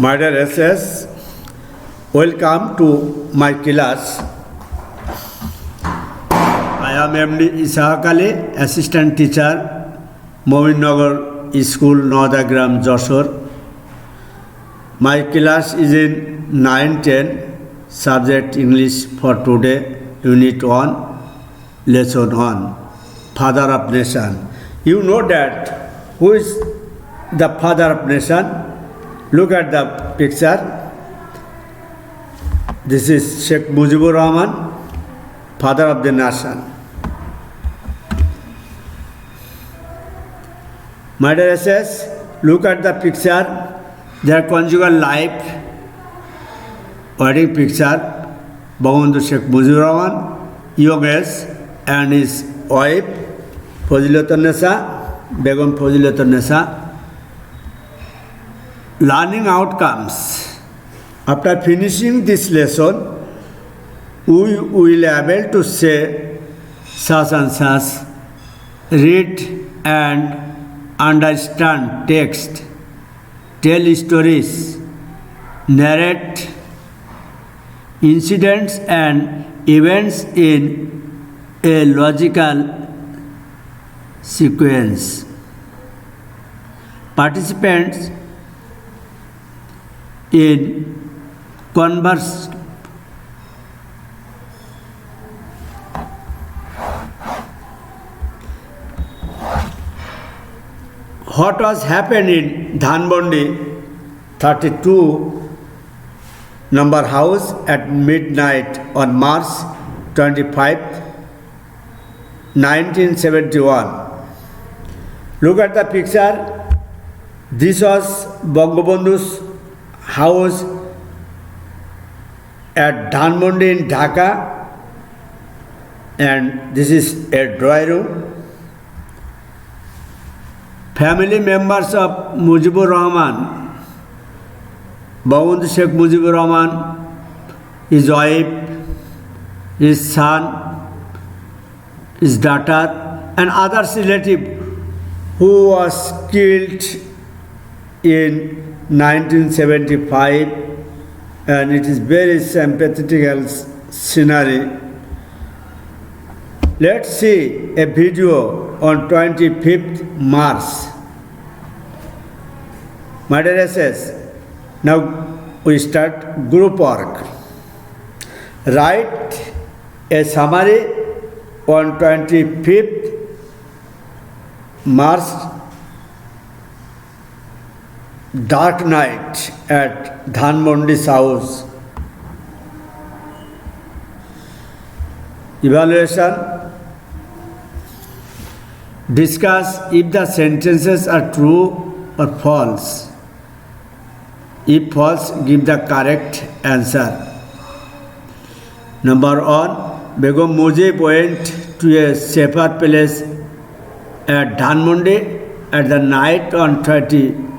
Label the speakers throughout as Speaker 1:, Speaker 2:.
Speaker 1: My dear SS, welcome to my class. I am MD Ishaq Ali, Assistant Teacher, Movinnagar School, Nadagram, Jashore. My class is in 9-10, subject English for today, Unit 1, Lesson 1, Father of Nation. You know that who is the Father of Nation? Look at the picture. This is Sheikh Mujibur Rahman, Father of the Nation. My dear SS, look at the picture. Their conjugal life, wedding picture, Bangabandhu Sheikh Mujibur Rahman, young age, and his wife, Fazilatul Nisa, Begum Fazilatul Nisa. Learning outcomes. After finishing this lesson, we will be able to say such and such, read and understand text, tell stories, narrate incidents and events in a logical sequence. Participants in converse what was happened in Dhanmondi 32 number house at midnight on March 25, 1971. Look at the picture. This was Bangabandhu's house at Dhanmondi in Dhaka, and this is a drawing room. Family members of Mujibur Rahman, Bangabandhu Sheikh Mujibur Rahman, his wife, his son, his daughter, and other relatives who was killed in 1975, and it is very sympathetic scenery. Let's see a video on 25th March. My dear SS, now we start group work. Write a summary on 25th March, dark night at Dhanmondi's house. Evaluation. Discuss if the sentences are true or false. If false, give the correct answer. Number 1. Begum Mujib went to a safer place at Dhanmondi at the night on 25th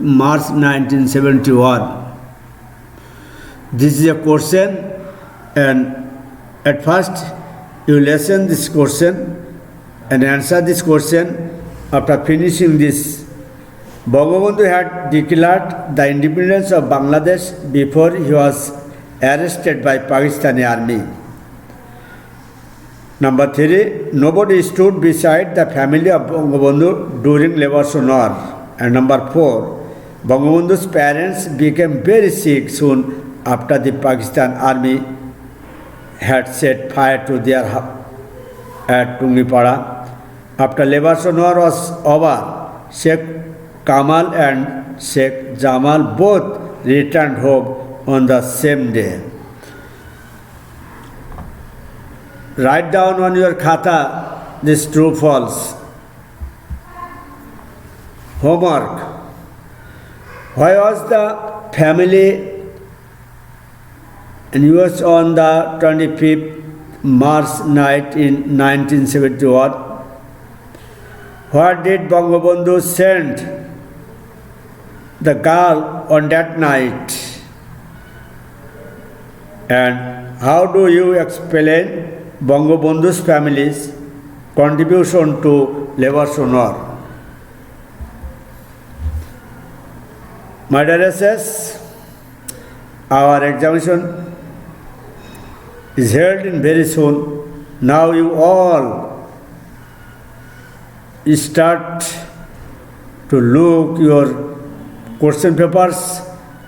Speaker 1: March 1971. This is a question, and at first you listen this question and answer this question. After finishing this, Bangabandhu had declared the independence of Bangladesh before he was arrested by Pakistani army. Number 3, nobody stood beside the family of Bangabandhu during Liberation War. And number 4, Bangabandhu's parents became very sick soon after the Pakistan army had set fire to their house at Tungipara. After Liberation War was over, Sheikh Kamal and Sheikh Jamal both returned home on the same day. Write down on your khata this true false. Homework. Why was the family in US on the 25th March night in 1971? What did Bangabandhu send the girl on that night? And how do you explain Bangabandhu's family's contribution to Liberation War? My dear SS, our examination is held in very soon. Now you all start to look your question papers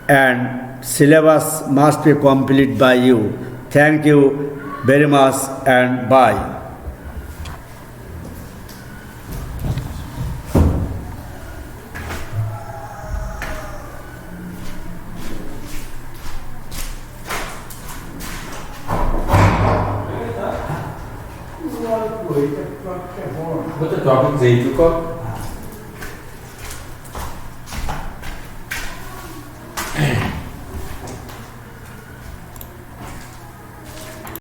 Speaker 1: and syllabus must be complete by you. Thank you very much and bye.
Speaker 2: What the topic is 8 o'clock?